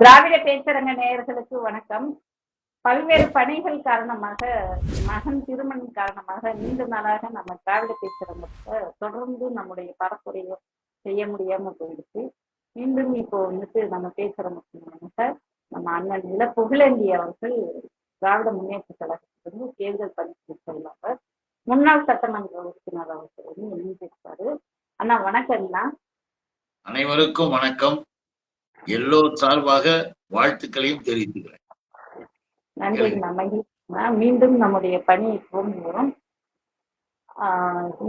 திராவிட பேச்சரங்க நேயர்களுக்கு வணக்கம். பல்வேறு பணிகள் காரணமாக, மகன் திருமணம் காரணமாக நீண்ட நாளாக நம்ம திராவிட பேச்சரங்கத்தை தொடர்ந்து நம்முடைய பரப்புரையை செய்ய முடியாம போயிடுச்சு. மீண்டும் இப்போ வந்துட்டு நம்ம பேசுறோம் சார். நம்ம அண்ணன் இள புகழேந்தி அவர்கள் திராவிட முன்னேற்ற கழகத்திலிருந்து தேர்தல் பணிக்கு செல்வாங்க. முன்னாள் சட்டமன்ற உறுப்பினர் அவர்கள் வந்து இணைந்திருப்பாரு. அண்ணா வணக்கம்ண்ணா. அனைவருக்கும் வணக்கம். எல்லோர் சார்பாக வாழ்த்துக்களையும் தெரிவித்துக்கிறேன். நன்றிங்கண்ணா, மகிழ்ச்சிண்ணா. மீண்டும் நம்முடைய பணியை துவங்குகிறோம்.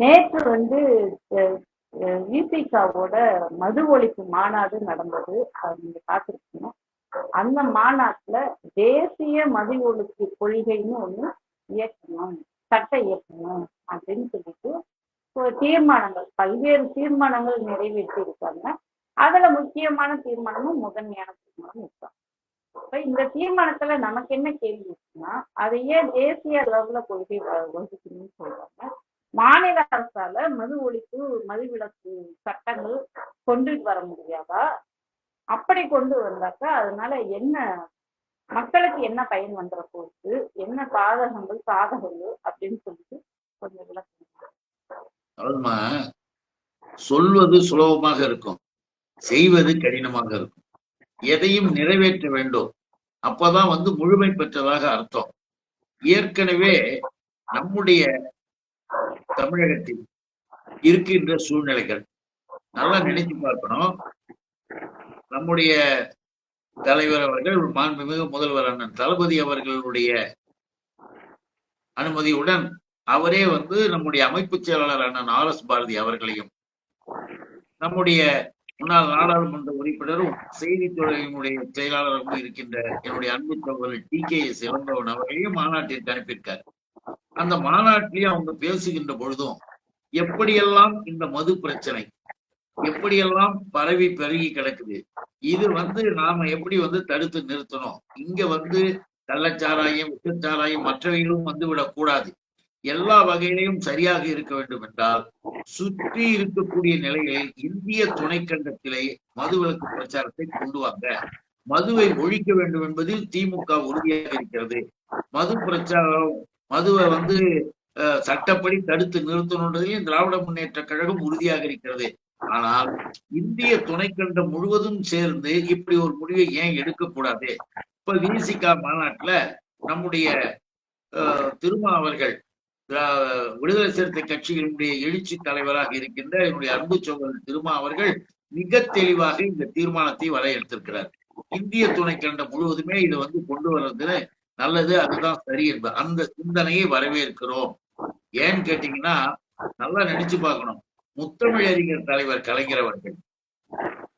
நேற்று வந்து விசிகாவோட மது ஒழிப்பு மாநாடு நடந்தது. அது நீங்க பார்த்துருக்கீங்க. அந்த மாநாட்டுல தேசிய மது ஒழிப்பு கொள்கைன்னு ஒண்ணு இயக்கணும், சட்டம் இயக்கணும் அப்படின்னு சொல்லிட்டு தீர்மானங்கள், பல்வேறு தீர்மானங்கள் நிறைவேற்றி இருக்காங்க. அதுல முக்கியமான தீர்மானமும் முதன்மையான தீர்மானம் இருக்காங்க. இப்ப இந்த தீர்மானத்துல நமக்கு என்ன கேள்வி இருக்குன்னா, அதை ஏன் தேசிய அளவுல கொள்கை வகுக்கணும்னு சொல்றாங்க. மாநில அரசால மது ஒழிப்பு, மதுவிலக்கு சட்டங்கள் கொண்டு வர முடியாதா? அப்படி கொண்டு வந்தாக்கா அதனால என்ன, மக்களுக்கு என்ன பயன் வந்துட போகுது, என்ன பாதகங்கள் சாதகங்கள் அப்படின்னு சொல்லிட்டு கொஞ்சம் விளக்கம். சொல்வது சுலபமாக இருக்கும், செய்வது கடினமாக இருக்கும். எதையும் நிறைவேற்ற வேண்டும், அப்பதான் முழுமை பெற்றதாக அர்த்தம். ஏற்கனவே நம்முடைய தமிழகத்தில் இருக்கின்ற சூழ்நிலைகள் நல்லா நினைச்சு பார்க்கணும். நம்முடைய தலைவர் அவர்கள், மாண்புமிகு முதல்வர் அண்ணன் தளபதி அவர்களுடைய அனுமதியுடன் அவரே நம்முடைய அமைப்பு செயலாளர் அண்ணன் RS பாரதி அவர்களையும், நம்முடைய முன்னாள் நாடாளுமன்ற உறுப்பினரும் செய்தித்துறையினுடைய செயலாளரும் இருக்கின்ற என்னுடைய அன்பு சகோதரர் TKS இளங்கோவன் அவர்களையும் மாநாட்டிற்கு அனுப்பியிருக்காரு. அந்த மாநாட்டிலேயே அவங்க பேசுகின்ற பொழுதும் எப்படியெல்லாம் இந்த மது பிரச்சனை எப்படியெல்லாம் பரவி பெருகி கிடக்குது, இது நாம எப்படி தடுத்து நிறுத்தணும், இங்க கள்ளச்சாராயம், விஷச்சாராயம் மற்றவைகளும் விடக்கூடாது, எல்லா வகையிலையும் சரியாக இருக்க வேண்டும் என்றால் சுற்றி இருக்கக்கூடிய நிலைகளில் இந்திய துணைக்கண்டத்திலே மதுவிலக்கு பிரச்சாரத்தை கொண்டு வாங்க, மதுவை ஒழிக்க வேண்டும் என்பதில் திமுக உறுதியாக இருக்கிறது. மது பிரச்சாரம், மதுவை சட்டப்படி தடுத்து நிறுத்தணுன்றதையும் திராவிட முன்னேற்ற கழகம் உறுதியாக இருக்கிறது. ஆனால் இந்திய துணைக்கண்டம் முழுவதும் சேர்ந்து இப்படி ஒரு முடிவை ஏன் எடுக்கக்கூடாது? இப்ப விசிகா மாநாட்டுல நம்முடைய திருமா அவர்கள், விடுதலை சிறுத்தை கட்சிகளுடைய எழுச்சி தலைவராக இருக்கின்ற என்னுடைய அன்பு சகோதரர் திருமா அவர்கள் மிக தெளிவாக இந்த தீர்மானத்தை வரையறுத்திருக்கிறார். இந்திய துணைக்கண்டம் முழுவதுமே இதை கொண்டு வர்றது நல்லது, அதுதான் சரி என்பது, அந்த சிந்தனையை வரவேற்கிறோம். ஏன்னு கேட்டீங்கன்னா, நல்லா நினைச்சு பார்க்கணும். முத்தமிழறிஞர் தலைவர் கலைஞர் அவர்கள்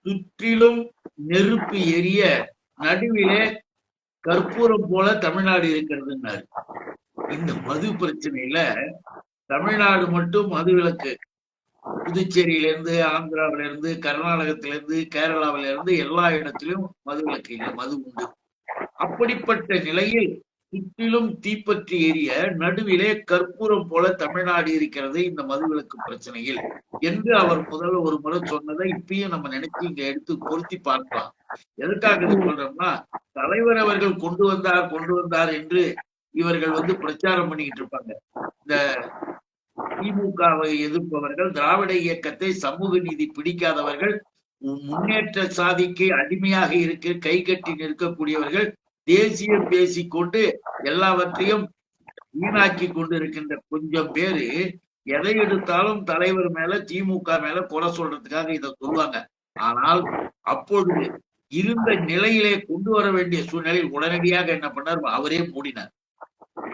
சுற்றிலும் நெருப்பு எரிய நடுவிலே கற்பூரம் போல தமிழ்நாடு இருக்கிறதுன்னாரு. இந்த மது பிரச்சனையில தமிழ்நாடு மட்டும் மதுவிலக்கு, புதுச்சேரியிலிருந்து, ஆந்திராவில இருந்து, கர்நாடகத்தில இருந்து, கேரளாவில இருந்து எல்லா இடத்திலும் மதுவிலக்கு இல்லை, மது உண்டு. அப்படிப்பட்ட நிலையில் சுற்றிலும் தீப்பற்றி எரிய நடுவிலே கற்பூரம் போல தமிழ்நாடு இருக்கிறது இந்த மதுவிலக்கு பிரச்சனையில் என்று அவர் முதல்ல ஒரு முறை சொன்னதை இப்பயும் நம்ம நினைச்சு இங்க எடுத்து பொருத்தி பார்க்கலாம். எதுக்காக இது சொல்றோம்னா, தலைவர் அவர்கள் கொண்டு வந்தார் என்று இவர்கள் பிரச்சாரம் பண்ணிக்கிட்டு இருப்பாங்க. இந்த திமுகவை எதிர்ப்பவர்கள், திராவிட இயக்கத்தை, சமூக நீதி பிடிக்காதவர்கள், முன்னேற்ற சாதிக்கு அடிமையாக கை கட்டி நிற்கக்கூடியவர்கள், தேசியம் பேசிக்கொண்டு எல்லாவற்றையும் வீணாக்கி கொண்டு இருக்கின்ற கொஞ்சம் பேரு எதை எடுத்தாலும் தலைவர் மேல, திமுக மேல குறை சொல்றதுக்காக இதை சொல்லுவாங்க. ஆனால் அப்பொழுது இருந்த நிலையிலே கொண்டு வர வேண்டிய சூழ்நிலையில் உடனடியாக என்ன பண்ணார், அவரே மூடினார்.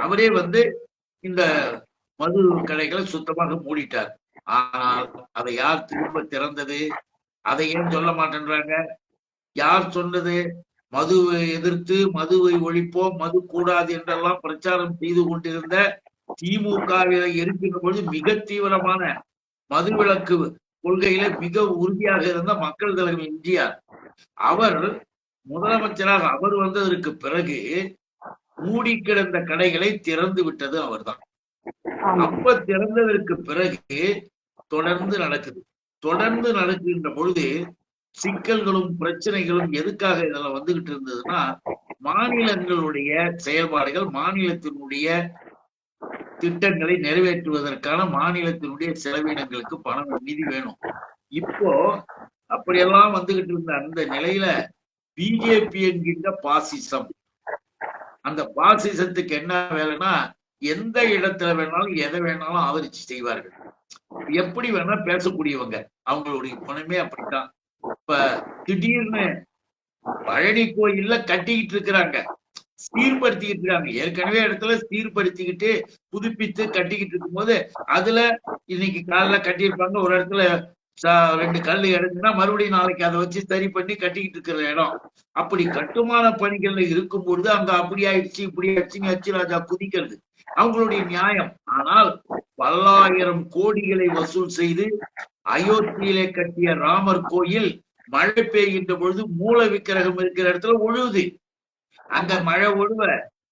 அவரே இந்த மது கடைகளை சுத்தமாக மூடிட்டார். ஆனால் அதை யார் திரும்ப திறந்தது? அதை ஏன் சொல்ல மாட்டேன்றாங்க? யார் சொன்னது? மதுவை எதிர்த்து, மதுவை ஒழிப்போம், மது கூடாது என்றெல்லாம் பிரச்சாரம் செய்து கொண்டிருந்த திமுகவில இருக்கின்ற பொழுது மிக தீவிரமான மதுவிலக்கு கொள்கையில மிக உறுதியாக இருந்த மக்கள் தலைவர் எம்ஜிஆர் அவர் முதலமைச்சராக அவர் வந்ததற்கு பிறகு மூடி கிடந்த கடைகளை திறந்து விட்டது அவர்தான். அப்ப திறந்ததற்கு பிறகு தொடர்ந்து நடக்குது. தொடர்ந்து நடக்கின்ற பொழுது சிக்கல்களும் பிரச்சனைகளும் எதுக்காக இதுல வந்துகிட்டு இருந்ததுன்னா, மாநிலங்களுடைய செயல்பாடுகள், மாநிலத்தினுடைய திட்டங்களை நிறைவேற்றுவதற்கான மாநிலத்தினுடைய செலவினங்களுக்கு பணம் நிதி வேணும். இப்போ அப்படியெல்லாம் வந்துகிட்டு இருந்த அந்த நிலையில பிஜேபி என்கின்ற பாசிசம், அந்த பாசிசத்துக்கு என்ன வேலைன்னா எந்த இடத்துல வேணாலும் எதை வேணாலும் ஆதரிச்சு செய்வார்கள். எப்படி வேணா பேசக்கூடியவங்க, அவங்களுடைய குணமே அப்படித்தான். இப்ப திடீர்னு பழனி கோயில்ல கட்டிக்கிட்டு இருக்கிறாங்க, சீர்படுத்திக்கிட்டு இருக்காங்க. ஏற்கனவே இடத்துல சீர்படுத்திக்கிட்டு புதுப்பித்து கட்டிக்கிட்டு இருக்கும் போது அதுல இன்னைக்கு காலைல கட்டியிருப்பாங்க, ஒரு இடத்துல 2 கல் எடுத்துன்னா மறுபடியும் நாளைக்கு அதை வச்சு சரி பண்ணி கட்டிக்கிட்டு இருக்கிற இடம். அப்படி கட்டுமான பணிகள்ல இருக்கும் பொழுது அங்க அப்படி ஆயிடுச்சு இப்படி ஆயிடுச்சுன்னு எச் ராஜா குதிக்கிறது அவங்களுடைய நியாயம். ஆனால் பல்லாயிரம் கோடிகளை வசூல் செய்து அயோத்தியிலே கட்டிய ராமர் கோயில் மழை பெய்கின்ற பொழுது மூல விக்கிரகம் இருக்கிற இடத்துல ஒழுகுது. அங்க மழை ஒழுவ,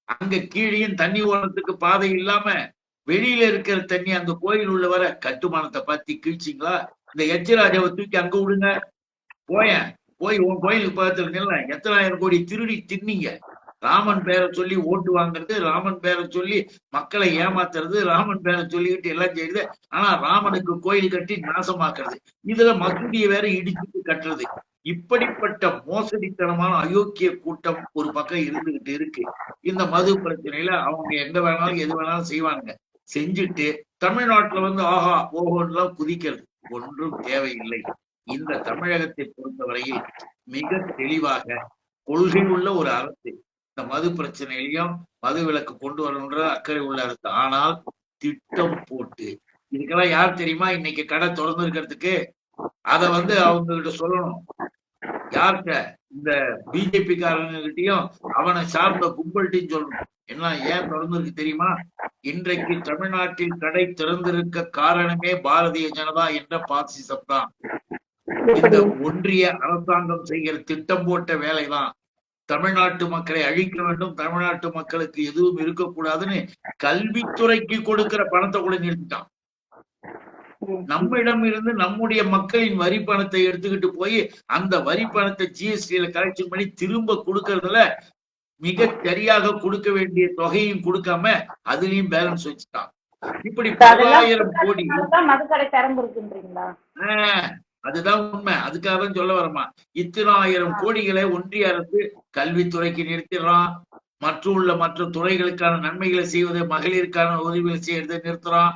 அங்க கீழேயும் தண்ணி ஓடுறதுக்கு பாதை இல்லாம வெளியில இருக்கிற தண்ணி அந்த கோயில் உள்ள வர கட்டுமானத்தை பார்த்து கீழ்ச்சிங்களா? இந்த எச் ராஜாவை தூக்கி அங்க விடுங்க, போய் உன் கோயிலுக்கு பக்கத்துல நில்ல. எத்தனாயிரம் கோடி திருடி தின்னீங்க. ராமன் பேரை சொல்லி ஓட்டு வாங்குறது, ராமன் பேரை சொல்லி மக்களை ஏமாத்துறது, ராமன் பேரை சொல்லிக்கிட்டு எல்லாம் செய்யுது. ஆனா ராமனுக்கு கோயில் கட்டி நாசமாக்குறது, இதுல மசூதியை வேற இடிச்சுட்டு கட்டுறது. இப்படிப்பட்ட மோசடித்தனமான அயோக்கிய கூட்டம் ஒரு பக்கம் இருந்துகிட்டு இருக்கு. இந்த மது பிரச்சனையில அவங்க எங்க வேணாலும் எது வேணாலும் செய்வாங்க. செஞ்சுட்டு தமிழ்நாட்டுல வந்து ஆஹா ஓஹோன்னுலாம் குதிக்கிறது ஒன்றும் தேவையில்லை. இந்த தமிழகத்தை பொறுத்தவரையில் மிக தெளிவாக கொள்கை உள்ள ஒரு அரசு, இந்த மது பிரச்சனையிலையும் மது விலக்கு கொண்டு வரணுன்ற அக்கறை உள்ள அரசு. ஆனால் திட்டம் போட்டு இதுக்கெல்லாம் யார் தெரியுமா இன்னைக்கு கடை திறந்து இருக்கிறதுக்கு? அத வந்து அவங்க கிட்ட சொல்லணும். யார்கிட்ட? இந்த பிஜேபி காரங்கிட்டையும் அவனை சார்ந்த கும்பல்ட்டையும் சொல்லணும். என்ன ஏன் திறந்து இருக்கு தெரியுமா? இன்றைக்கு தமிழ்நாட்டில் கடை திறந்திருக்க காரணமே பாரதிய ஜனதா என்ற பாசிசம் தான். இந்த ஒன்றிய அரசாங்கம் செய்கிற திட்டம் போட்ட வேலைதான். தமிழ்நாட்டு மக்களை அழிக்க வேண்டும், தமிழ்நாட்டு மக்களுக்கு எதுவும் இருக்கக்கூடாதுன்னு கல்வித்துறைக்கு கொடுக்கிற பணத்தை கூட நிறுத்திட்டான். நம்மிடம் இருந்து நம்முடைய மக்களின் வரி பணத்தை எடுத்துக்கிட்டு போய் அந்த வரி பணத்தை ஜிஎஸ்டியில கலெக்ஷன் பண்ணி திரும்ப கொடுக்கறதுல மிக சரியாக கொடுக்க வேண்டிய தொகையும் கொடுக்காம அதுலயும் பேலன்ஸ் வச்சுட்டான். இப்படி 10,000 கோடி. அதுதான் உண்மை. அதுக்காக தான் சொல்ல வரமா, இத்தனாயிரம் கோடிகளை ஒன்றிய அரசு கல்வித்துறைக்கு நிறுத்திடுறான், மற்ற துறைகளுக்கான நன்மைகளை செய்வதை, மகளிருக்கான உதவிகளை செய்யறதை நிறுத்துறான்.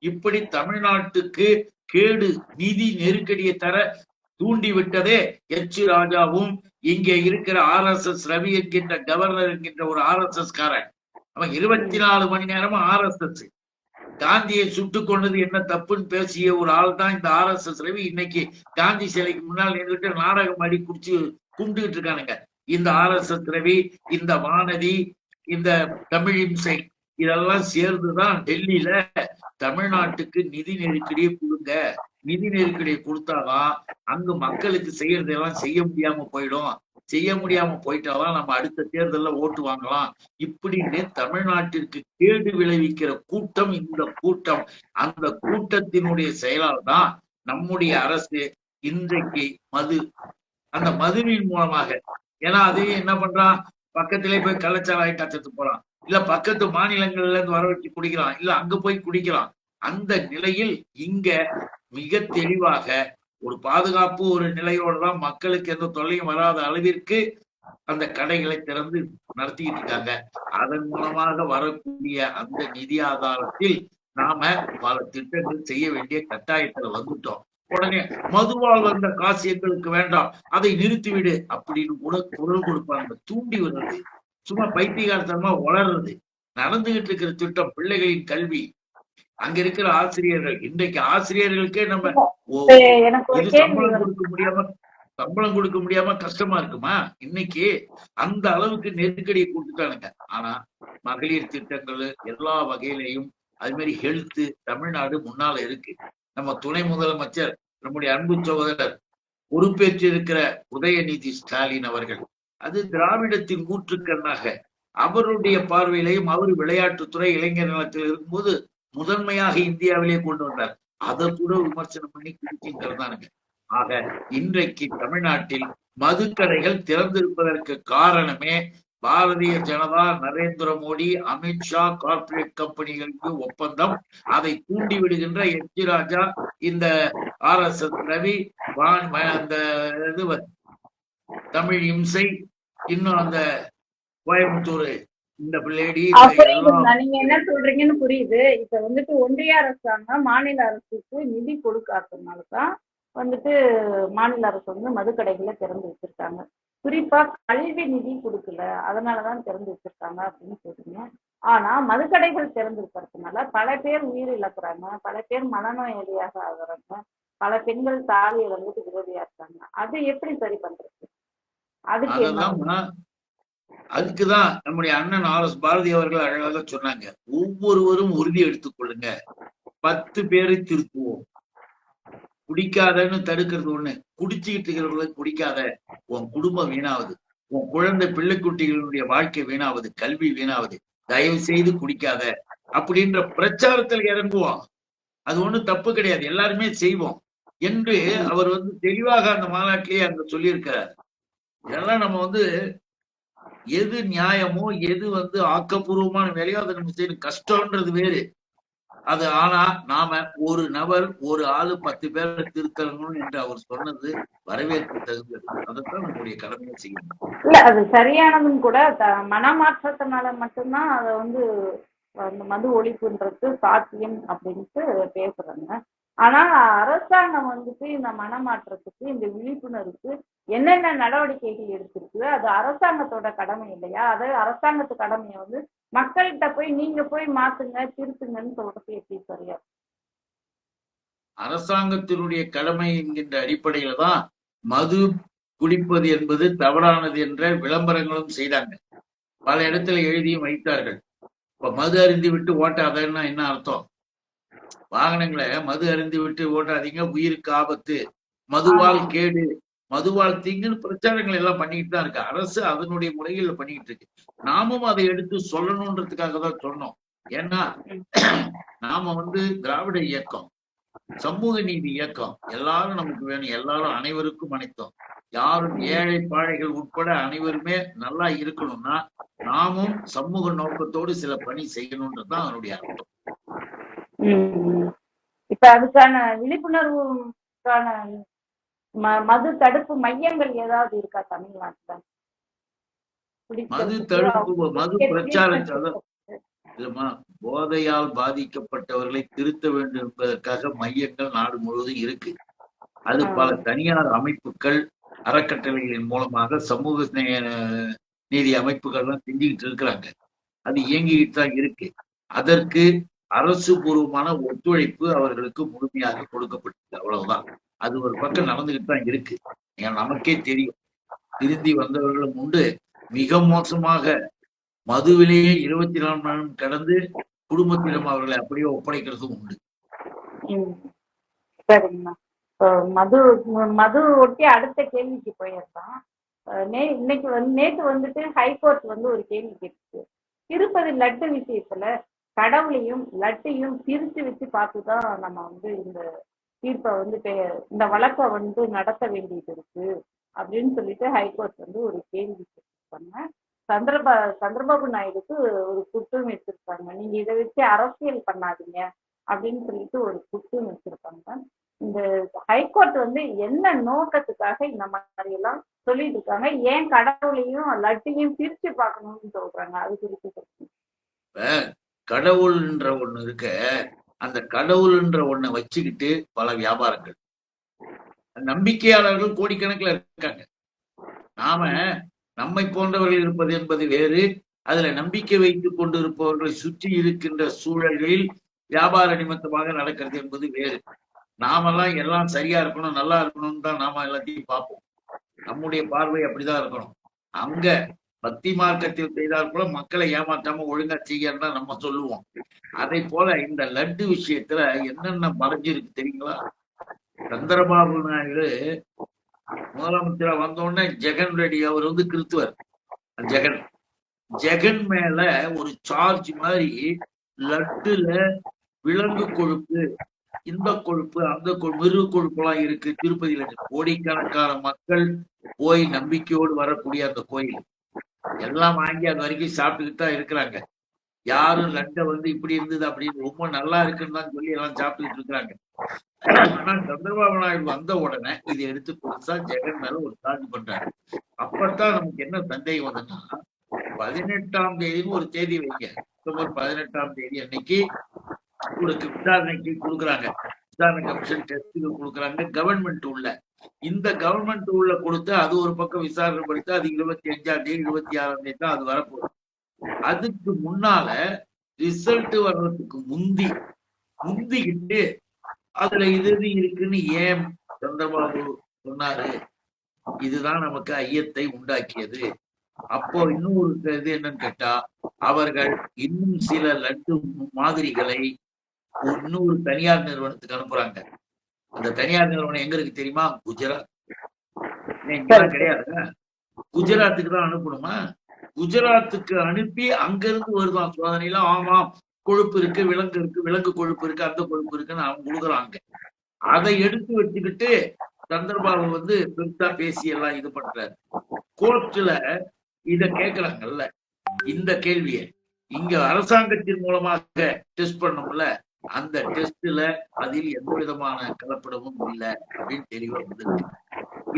இப்படி தமிழ்நாட்டுக்கு கேடு, நிதி நெருக்கடியை தர தூண்டி விட்டதே எச் ராஜாவும் இங்கே இருக்கிற RSS ரவி என்கின்ற கவர்னர் என்கின்ற ஒரு RSS காரன். அவன் 24 மணி நேரமும் RSS. காந்தியை சுட்டு கொண்டது என்ன தப்புன்னு பேசிய ஒரு ஆள் தான் இந்த RSS ரவி. இன்னைக்கு காந்தி சிலைக்கு முன்னால் நின்றுட்டு நாடகம் ஆடி குடிச்சு கும்பிட்டுக்கிட்டு இருக்கானுங்க. இந்த RSS ரவி, இந்த வானதி, இந்த தமிழிசை இதெல்லாம் சேர்ந்துதான் டெல்லியில தமிழ்நாட்டுக்கு நிதி நெருக்கடியை கொடுங்க, நிதி நெருக்கடியை கொடுத்தாதான் அங்கு மக்களுக்கு செய்யறதெல்லாம் செய்ய முடியாம போயிடும், செய்ய முடியாம போயிட்டாதான் நம்ம அடுத்த தேர்தல்ல ஓட்டு வாங்கலாம் இப்படின்னு தமிழ்நாட்டிற்கு கேடு விளைவிக்கிற கூட்டம் இந்த கூட்டம். அந்த கூட்டத்தினுடைய செயலால் தான் நம்முடைய அரசு இன்றைக்கு அந்த மதுவின் மூலமாக, ஏன்னா அதையும் என்ன பண்றான், பக்கத்திலே போய் கள்ளச்சாராய காய்ச்சத்து போறான், இல்ல பக்கத்து மாநிலங்கள்ல இருந்து வர வச்சு குடிக்கிறான், இல்ல அங்க போய் குடிக்கிறான். அந்த நிலையில் இங்க மிக தெளிவாக ஒரு பாதுகாப்பு ஒரு நிலையோடு தான் மக்களுக்கு எந்த தொல்லையும் வராத அளவிற்கு அந்த கடைகளை திறந்து நடத்திக்கிட்டு இருக்காங்க. அதன் மூலமாக வரக்கூடிய அந்த நிதி ஆதாரத்தில் நாம பல திட்டங்கள் செய்ய வேண்டிய கட்டாயத்துல வந்துட்டோம். உடனே மதுவால் வந்த காசு எங்களுக்கு வேண்டாம், அதை நிறுத்திவிடு அப்படின்னு கூட குரல் கொடுப்பாங்க. தூண்டி வர்றது, சும்மா பைத்தியகாரத்தனமா வளர்றது நடந்துகிட்டு இருக்கிற திட்டம். பிள்ளைகளின் கல்வி, அங்க இருக்கிற ஆசிரியர்கள், இன்றைக்கு ஆசிரியர்களுக்கே நம்ம சம்பளம் கொடுக்க முடியாம கஷ்டமா இருக்குமா? இன்னைக்கு அந்த அளவுக்கு நெருக்கடியை கொடுத்துட்டானுங்க. ஆனா மகளிர் திட்டங்கள் எல்லா வகையிலையும், அது மாதிரி ஹெல்த், தமிழ்நாடு முன்னால இருக்கு. நம்ம துணை முதலமைச்சர், நம்முடைய அன்பு சகோதரர் பொறுப்பேற்று இருக்கிற உதயநிதி ஸ்டாலின் அவர்கள், அது திராவிடத்தின் ஊற்றுக்கண்ணாக அவருடைய பார்வையிலையும் அவர் விளையாட்டுத்துறை, இளைஞர் நலத்தில் இருக்கும்போது முதன்மையாக இந்தியாவிலேயே கொண்டு வந்தார். அதை கூட விமர்சனம் பண்ணி குடிச்சிங்கிறதானுங்க. ஆக இன்றைக்கு தமிழ்நாட்டில் மதுக்கடைகள் திறந்திருப்பதற்கு காரணமே பாரதிய ஜனதா, நரேந்திர மோடி, அமித்ஷா, கார்ப்பரேட் கம்பெனிகளுக்கு ஒப்பந்தம். அதை தூண்டி விடுகின்ற எச் ராஜா, இந்த RSS ரவி, அந்த இது தமிழ் இம்சை, இன்னும் அந்த கோயம்புத்தூர் இந்த லேடி, புரியுதுங்களா நீங்க என்ன சொல்றீங்கன்னு புரியுது. இப்ப வந்துட்டு ஒன்றிய அரசாங்கம் மாநில அரசுக்கு நிதி கொடுக்காததுனாலதான் வந்துட்டு மாநில அரசு வந்து மதுக்கடைகளை திறந்து வச்சிருக்காங்க. குறிப்பா கல்வி நிதி கொடுக்கல, அதனாலதான் திறந்து வச்சிருக்காங்க அப்படின்னு சொல்றீங்க. ஆனா மதுக்கடைகள் திறந்து இருக்கிறதுனால பல பேர் உயிர் இழக்கிறாங்க, பல பேர் மனநோயாளியாக ஆகுறாங்க, பல பெண்கள் தாலியை வந்துட்டு விரோதியா இருக்காங்க. அது எப்படி சரி பண்றது? அதுக்கு என்ன? அதுக்குதான் நம்முடைய அண்ணன் RS பாரதி அவர்கள் அழகாக சொன்னாங்க, ஒவ்வொருவரும் உறுதி எடுத்துக்கொள்ளுங்க, 10 பேரை திருத்துவோம். குடிக்காதன்னு தடுக்கிறது ஒண்ணு, குடிச்சுக்கிட்டு இருக்கிறவங்களுக்கு குடிக்காத, உன் குடும்பம் வீணாவது, உன் குழந்தை பிள்ளைக்குட்டிகளுடைய வாழ்க்கை வீணாவது, கல்வி வீணாவது, தயவு செய்து குடிக்காத அப்படின்ற பிரச்சாரத்தில் இறங்குவோம். அது ஒண்ணு தப்பு கிடையாது, எல்லாருமே செய்வோம் என்று அவர் வந்து தெளிவாக அந்த மாநாட்டிலேயே அங்க சொல்லியிருக்கிறார். இதெல்லாம் நம்ம வந்து எது நியாயமோ, எது வந்து ஆக்கப்பூர்வமான வேலையோ அதை நம்ம செய்யணும். கஷ்டம்ன்றது வேறு அது. ஆனா நாம ஒரு நபர், ஒரு ஆளு 10 பேரை திருத்தணும் என்று அவர் சொன்னது வரவேற்பு தகுந்தது. அதைத்தான் நம்முடைய கடமையை செய்யணும். இல்ல அது சரியானதும் கூட. மனமாற்றத்தினால மட்டும்தான் அதை வந்து அந்த மது ஒழிப்புன்றது சாத்தியம் அப்படின்ட்டு பேசுறாங்க. ஆனா அரசாங்கம் வந்துட்டு இந்த மனமாற்றத்துக்கு, இந்த விழிப்புணர்வுக்கு என்னென்ன நடவடிக்கைகள் எடுத்திருக்கு, அது அரசாங்கத்தோட கடமை இல்லையா? அது அரசாங்கத்து கடமையை வந்து மக்கள்கிட்ட போய் நீங்க போய் மாத்துங்க, திருத்துங்கன்னு சொல்றது எப்படி சரியா? அரசாங்கத்தினுடைய கடமை என்கின்ற அடிப்படையில தான் மது குடிப்பது என்பது தவறானது என்ற விளம்பரங்களும் செய்தாங்க, பல இடத்துல எழுதியும் வைத்தார்கள். இப்ப மது அருந்தி விட்டு ஓட்டாதன்னா என்ன அர்த்தம்? வாகனங்களை மது அருந்தி விட்டு ஓட்டாதீங்க, உயிருக்கு ஆபத்து, மதுவால் கேடு, மதுவால் தீங்குன்னு பிரச்சாரங்கள் எல்லாம் பண்ணிட்டு தான் இருக்கு. அரசு அதனுடைய முறைகள்ல பண்ணிட்டு இருக்கு. நாமும் அதை எடுத்து சொல்லணும்ன்றதுக்காக தான் சொன்னோம். ஏன்னா நாம வந்து திராவிட இயக்கம், சமூக நீதி இயக்கம், எல்லாரும் நமக்கு வேணும், எல்லாரும் அனைவருக்கும் அனைத்தோம், யாரும் ஏழை பாழைகள் உட்பட அனைவருமே நல்லா இருக்கணும்னா நாமும் சமூக நோக்கத்தோடு சில பணி செய்யணும்ன்றதுதான் அதனுடைய அர்த்தம். இப்ப அதுக்கான விழிப்புணர்வுக்கான மது தடுப்பு மையங்கள் ஏதாவது இருக்கா தமிழ்நாட்டுல? மது தடுப்பு, மது பிரச்சாரம் இல்லம்மா, போதையால் பாதிக்கப்பட்டவர்களை திருத்த வேண்டும் என்பதற்காக மையங்கள் நாடு முழுவதும் இருக்கு. அது பல தனியார் அமைப்புகள், அறக்கட்டளைகளின் மூலமாக சமூக நீதி அமைப்புகள்லாம் செஞ்சுக்கிட்டு இருக்கிறாங்க. அது இயங்கிட்டு தான் இருக்கு. அதற்கு அரசு பூர்வமான ஒத்துழைப்பு அவர்களுக்கு முழுமையாக கொடுக்கப்பட்டது, அவ்வளவுதான். அது ஒரு பக்கம் நடந்துகிட்டு தான் இருக்கு. நமக்கே தெரியும், திருந்தி வந்தவர்களும் உண்டு, மிக மோசமாக மதுவிலேயே 24 மணி நேரம் கடந்து குடும்பத்திடம் அவர்களை அப்படியே ஒப்படைக்கிறதும் உண்டு. சரிங்கண்ணா. மது மது ஒட்டி அடுத்த கேள்விக்கு போயிடலாம். நேற்று வந்துட்டு ஹைகோர்ட் வந்து ஒரு கேள்வி கேட்டுச்சு. திருப்பதி லட்டு விஷயத்துல கடவுளையும் லட்டையும் பிரிச்சு வச்சு பார்த்துதான் நம்ம வந்து இந்த தீர்ப்பை வந்து இந்த வழக்கை வந்து நடத்த வேண்டியது இருக்கு அப்படின்னு சொல்லிட்டு ஹைகோர்ட் வந்து ஒரு கேள்வி கேட்டிருக்காங்க. சந்திரபாபு நாயுடுக்கு ஒரு குற்றம் வச்சிருக்காங்க, நீங்க இதை வச்சு அரசியல் பண்ணாதீங்க அப்படின்னு சொல்லிட்டு ஒரு குற்றம் வச்சிருக்காங்க. இந்த ஹைகோர்ட் வந்து என்ன நோக்கத்துக்காக இந்த மாதிரி எல்லாம் சொல்லிட்டு இருக்காங்க? ஏன் கடவுளையும் லட்டையும் பிரிச்சு பார்க்கணும்னு சொல்றாங்க? அது குறித்து சொல்லுங்க. கடவுள்ன்ற ஒண்ணு இருக்க, அந்த கடவுள்ன்ற ஒண்ணை வச்சுக்கிட்டு பல வியாபாரங்கள், நம்பிக்கையாளர்கள் கோடிக்கணக்கில் இருக்காங்க. நாம நம்மை போன்றவர்கள் இருப்பது என்பது வேறு, அதுல நம்பிக்கை வைத்துக் கொண்டு இருப்பவர்களை சுற்றி இருக்கின்ற சூழல்களில் வியாபார நிமித்தமாக நடக்கிறது என்பது வேறு. நாமெல்லாம் எல்லாம் சரியா இருக்கணும், நல்லா இருக்கணும்னு தான் நாம எல்லாத்தையும் பார்ப்போம். நம்முடைய பார்வை அப்படிதான் இருக்கணும். அங்க பக்தி மார்க்கத்தில் செய்தால் கூட மக்களை ஏமாற்றாம ஒழுங்கா செய்யறதா நம்ம சொல்லுவோம். அதை போல இந்த லட்டு விஷயத்துல என்னென்ன மறைஞ்சிருக்கு தெரியுங்களா? சந்திரபாபு நாயுடு முதலமைச்சரா வந்த உடனே ஜெகன் ரெட்டி அவர் வந்து கிறிஸ்துவர். ஜெகன் மேல ஒரு சார்ஜ் மாதிரி லட்டுல விலங்கு கொழுப்பு இந்த கொழுப்பு அந்த மிருக கொழுப்பு எல்லாம் இருக்கு திருப்பதியில. கோடிக்கணக்கான மக்கள் போய் நம்பிக்கையோடு வரக்கூடிய அந்த கோயில் எல்லாம் வாங்கி அது வரைக்கும் சாப்பிட்டுக்கிட்டு தான் இருக்கிறாங்க. யாரும் லட்டை வந்து இப்படி இருந்தது அப்படின்னு ரொம்ப நல்லா இருக்குன்னு தான் சொல்லி எல்லாம் சாப்பிட்டுக்கிட்டு இருக்கிறாங்க. ஆனா சந்திரபாபு நாயுடு வந்த உடனே இதை எடுத்து கொடுத்தா ஜெகன் மேல ஒரு சார்ஜ் பண்றாரு. அப்பதான் நமக்கு என்ன சந்தேகம் வந்ததுன்னா, 18ஆம் தேதின்னு ஒரு தேதி வைங்க, அக்டோபர் 18ஆம் தேதி அன்னைக்கு உங்களுக்கு விசாரணைக்கு கொடுக்குறாங்க. விசாரணை கமிஷன் டெஸ்ட்டுக்கு கொடுக்குறாங்க. கவர்மெண்ட் உள்ள இந்த கவர்மெண்ட் உள்ள கொடுத்து அது ஒரு பக்கம் விசாரணை படித்து அது 25ஆம் தேதி 26ஆம் தேதி தான் அது வரப்போகுது. அதுக்கு முன்னால ரிசல்ட் வர்றதுக்கு முந்திக்கிட்டு அதுல இது இருக்குன்னு ஏன் சந்திரபாபு சொன்னாரு? இதுதான் நமக்கு ஐயத்தை உண்டாக்கியது. அப்போ இன்னொரு இது என்னன்னு கேட்டா, அவர்கள் இன்னும் சில லட்டு மாதிரிகளை இன்னொரு தனியார் நிறுவனத்துக்கு அனுப்புறாங்க. அந்த தனியார் நிறுவனம் எங்க இருக்கு தெரியுமா? குஜராத். இங்கெல்லாம் கிடையாது, குஜராத்துக்கு தான் அனுப்பணுமா? குஜராத்துக்கு அனுப்பி அங்கிருந்து வருதான் சோதனையில. ஆமாம், கொழுப்பு இருக்கு, விலங்கு கொழுப்பு இருக்கு, அந்த கொழுப்பு இருக்குன்னு அவங்க கொடுக்குறாங்க. அதை எடுத்து வச்சுக்கிட்டு சந்திரபாபு வந்து பெருசா பேசி எல்லாம் இது பண்றாரு. கோர்ட்ல இத கேக்குறாங்கல்ல, இந்த கேள்விய இங்க அரசாங்கத்தின் மூலமாக டெஸ்ட் பண்ணோம்ல, அந்த டெஸ்ட்ல அதில் எந்த விதமான கலப்படமும் இல்லை அப்படின்னு தெளிவா வந்திருக்கு.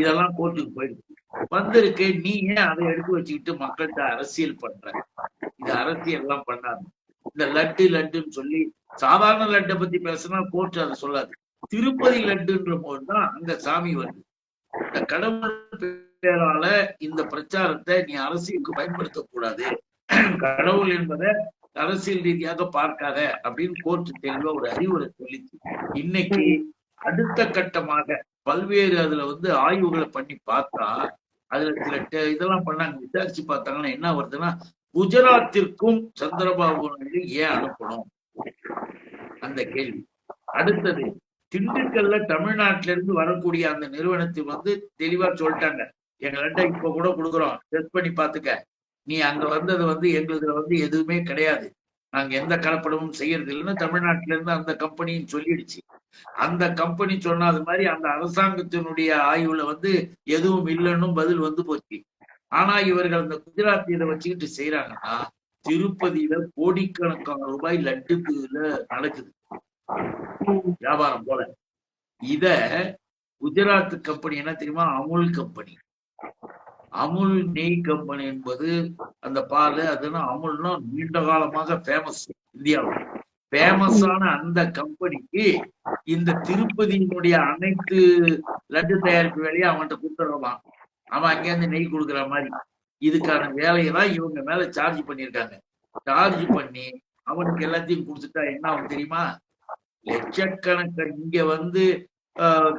இதெல்லாம் கோர்ட்டுக்கு போயிருக்கு வந்திருக்கு. நீ ஏன் அதை எடுத்து வச்சுக்கிட்டு மக்கள்கிட்ட அரசியல் பண்ற? இது அரசியல் எல்லாம் பண்ணாது. இந்த லட்டுன்னு சொல்லி சாதாரண லட்டை பத்தி பேசினா கோர்ட் அதை சொல்லாது. திருப்பதி லட்டுன்ற போதுதான் அங்க சாமி வருது. இந்த கடவுள் பேரால இந்த பிரச்சாரத்தை நீ அரசியலுக்கு பயன்படுத்தக்கூடாது, கடவுள் என்பதை அரசியல் ரீதியாக பார்க்காத அப்படின்னு கோர்ட் தெளிவா ஒரு அறிவுரை சொல்லிச்சு. இன்னைக்கு அடுத்த கட்டமாக பல்வேறு அதுல வந்து ஆய்வுகளை பண்ணி பார்த்தா, அதுல சில இதெல்லாம் பண்ணாங்க, விசாரிச்சு பார்த்தாங்கன்னா என்ன வருதுன்னா, குஜராத்திற்கும் சந்திரபாபு நாயுடு ஏன் அனுப்பணும் அந்த கேள்வி. அடுத்தது, திண்டுக்கல்ல தமிழ்நாட்டில இருந்து வரக்கூடிய அந்த நிறுவனத்தில் வந்து தெளிவா சொல்லிட்டாங்க, எங்கள்கிட்ட இப்ப கூட கொடுக்குறோம், டெஸ்ட் பண்ணி பாத்துக்க, நீ அங்க வந்தது வந்து எங்களுதுல வந்து எதுவுமே கிடையாது, நாங்க எந்த கலப்படமும் செய்யறது இல்லைன்னு தமிழ்நாட்டில இருந்து அந்த கம்பெனின்னு சொல்லிடுச்சு. அந்த கம்பெனி சொன்ன அது மாதிரி அந்த அரசாங்கத்தினுடைய ஆய்வுல வந்து எதுவும் இல்லைன்னு பதில் வந்து போச்சு. ஆனா இவர்கள் அந்த குஜராத் இதை வச்சுக்கிட்டு செய்யறாங்கன்னா, திருப்பதியில கோடிக்கணக்கான ரூபாய் லட்டுக்குல நடக்குது வியாபாரம் போல. இத குஜராத் கம்பெனி என்ன தெரியுமா? அமுல் கம்பெனி. அமுல் நெய் கம்பெனி என்பது அந்த பால், அதுனா அமுல்னா நீண்ட காலமாக ஃபேமஸ், இந்தியாவில் ஃபேமஸான அந்த கம்பெனிக்கு இந்த திருப்பதியினுடைய அனைத்து லட்டு தயாரிப்பு வேலையை அவன்கிட்ட கொடுத்துடலாம். அவன் அங்கேருந்து நெய் கொடுக்குற மாதிரி இதுக்கான வேலையெல்லாம் இவங்க மேல சார்ஜ் பண்ணியிருக்காங்க. சார்ஜ் பண்ணி அவனுக்கு எல்லாத்தையும் கொடுத்துட்டா என்ன ஆகும் தெரியுமா? லட்சக்கணக்க இங்க வந்து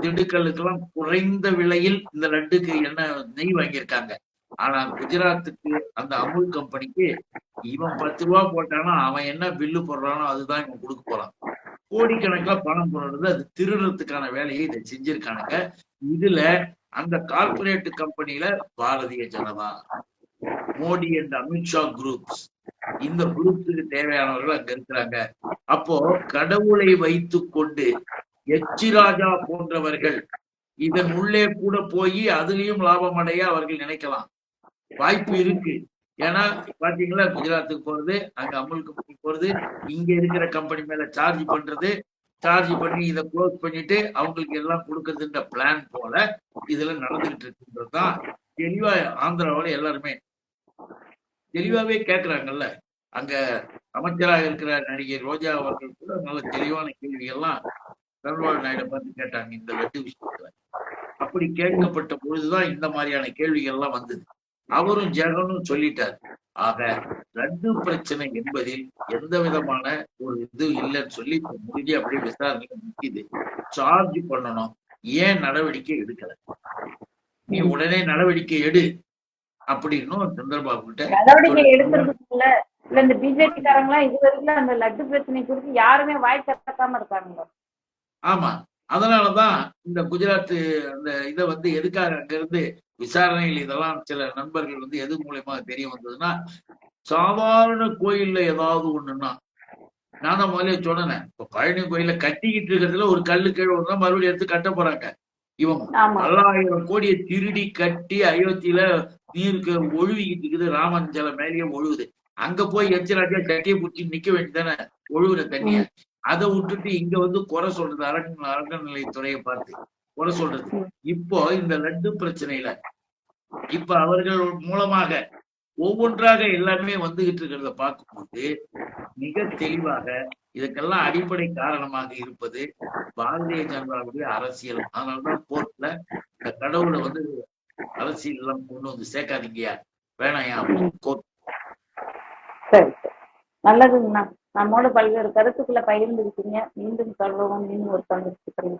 திண்டுக்கல்லுக்கெல்லாம் குறைந்த விலையில் இந்த லட்டுக்கு என்ன நெய் வாங்கியிருக்காங்க. ஆனா குஜராத்துக்கு அந்த அமுல் கம்பெனிக்கு இவன் 10 ரூபா போட்டானா அவன் என்ன பில்லு போடுறானோ அதுதான் இவன் கொடுக்க போறான். கோடிக்கணக்கில் பணம் போடுறது, அது திருடுறதுக்கான வேலையை இதை செஞ்சிருக்கானுங்க. இதுல அந்த கார்பரேட் கம்பெனில பாரதிய ஜனதா, மோடி அண்ட் அமித்ஷா குரூப்ஸ், இந்த குரூப்ஸுக்கு தேவையானவர்கள் அங்க இருக்கிறாங்க. அப்போ கடவுளை வைத்து கொண்டு எச்சி ராஜா போன்றவர்கள் இதன் உள்ளே கூட போய் அதுலயும் லாபம் அடைய அவர்கள் நினைக்கலாம், வாய்ப்பு இருக்கு. ஏன்னா பாத்தீங்களா, குஜராத்துக்கு போறது, அங்க அமுல் கம்பெனி போறது, இங்க இருக்கிற கம்பெனி மேல சார்ஜ் பண்றது, சார்ஜ் பண்ணி இதை க்ளோஸ் பண்ணிட்டு அவங்களுக்கு எல்லாம் கொடுக்கறதுன்ற பிளான் போல இதுல நடந்துகிட்டு இருக்குன்றதுதான் தெளிவா ஆந்திராவில் எல்லாருமே தெளிவாவே கேட்கிறாங்கல்ல. அங்க அமைச்சராக இருக்கிற நடிகை ரோஜா அவர்கள் கூட நல்ல தெளிவான கேள்விகள்லாம் சந்திரபாபு நாயுடு பார்த்து கேட்டாங்க இந்த லட்டு விஷயத்துல. அப்படி கேட்கப்பட்ட பொழுதுதான் இந்த மாதிரியான கேள்விகள் எல்லாம் வந்தது. அவரும் ஜெகனும் சொல்லிட்டார். ஆக லட்டு பிரச்சனை என்பதில் எந்த விதமான ஒரு இது இல்லைன்னு சொல்லி முடிஞ்சு அப்படியே விசாரணை நிற்கிது. சார்ஜ் பண்ணணும், ஏன் நடவடிக்கை எடுக்கல? நீ உடனே நடவடிக்கை எடு அப்படின்னு சந்திரபாபு கிட்ட நடவடிக்கை எடுக்கிறதுக்குள்ள இல்ல இந்த பிஜேபி காரங்களாம் இது வரைக்கும் அந்த லட்டு பிரச்சனை குறித்து யாருமே வாய் திறக்காம இருக்காங்க. ஆமா, அதனாலதான் இந்த குஜராத் அந்த இதை வந்து எதுக்காக அங்க இருந்து விசாரணையில் இதெல்லாம் சில நண்பர்கள் வந்து எது மூலியமா தெரிய வந்ததுன்னா, சாதாரண கோயில்ல ஏதாவது ஒண்ணுன்னா நான் தான் முதல்ல சொன்னேன், இப்ப பழனி கோயில கட்டிக்கிட்டு இருக்கிறதுல ஒரு கல்லு கீழே விழுந்தா மறுபடியும் எடுத்து கட்ட போறாங்க. இவன் ஆமா. பல்லாயிரம் கோடியை திருடி கட்டி அயோத்தியில நீருக்கு ஒழுவிக்கிட்டு இருக்குது. ராமன் ஜலம் மேலேயே ஒழுகுது. அங்க போய் எச்சராட்டியா சட்டியை பிடிச்சி நிக்க வேண்டியதானே ஒழுகுற தண்ணிய. அதை விட்டுட்டு இங்க வந்து குறை சொல்றது, அறநிலைத்துறையை பார்த்து குறை சொல்றது. இப்போ இந்த லட்டு பிரச்சனையில இப்ப அவர்கள் மூலமாக ஒவ்வொன்றாக எல்லாமே வந்துகிட்டு இருக்கிறத பார்க்கும்போது மிக தெளிவாக இதுக்கெல்லாம் அடிப்படை காரணமாக இருப்பது பாரதிய ஜனதாவுடைய அரசியல். அதனாலதான் கோர்ட்ல இந்த கடவுளை வந்து அரசியல் எல்லாம் கொண்டு வந்து சேர்க்காதீங்கயா, வேணாயா அப்படின்னு கோர்ட். சரி சரி, நல்லதுங்கண்ணா. நம்மோட பல்வேறு கருத்துக்களை பகிர்ந்துருக்கீங்க. மீண்டும் தொடர்வோம். மீண்டும் ஒரு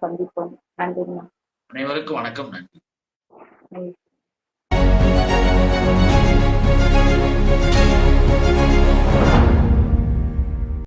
சந்திப்போம். நன்றிங்கண்ணா. அனைவருக்கும் வணக்கம். நன்றி.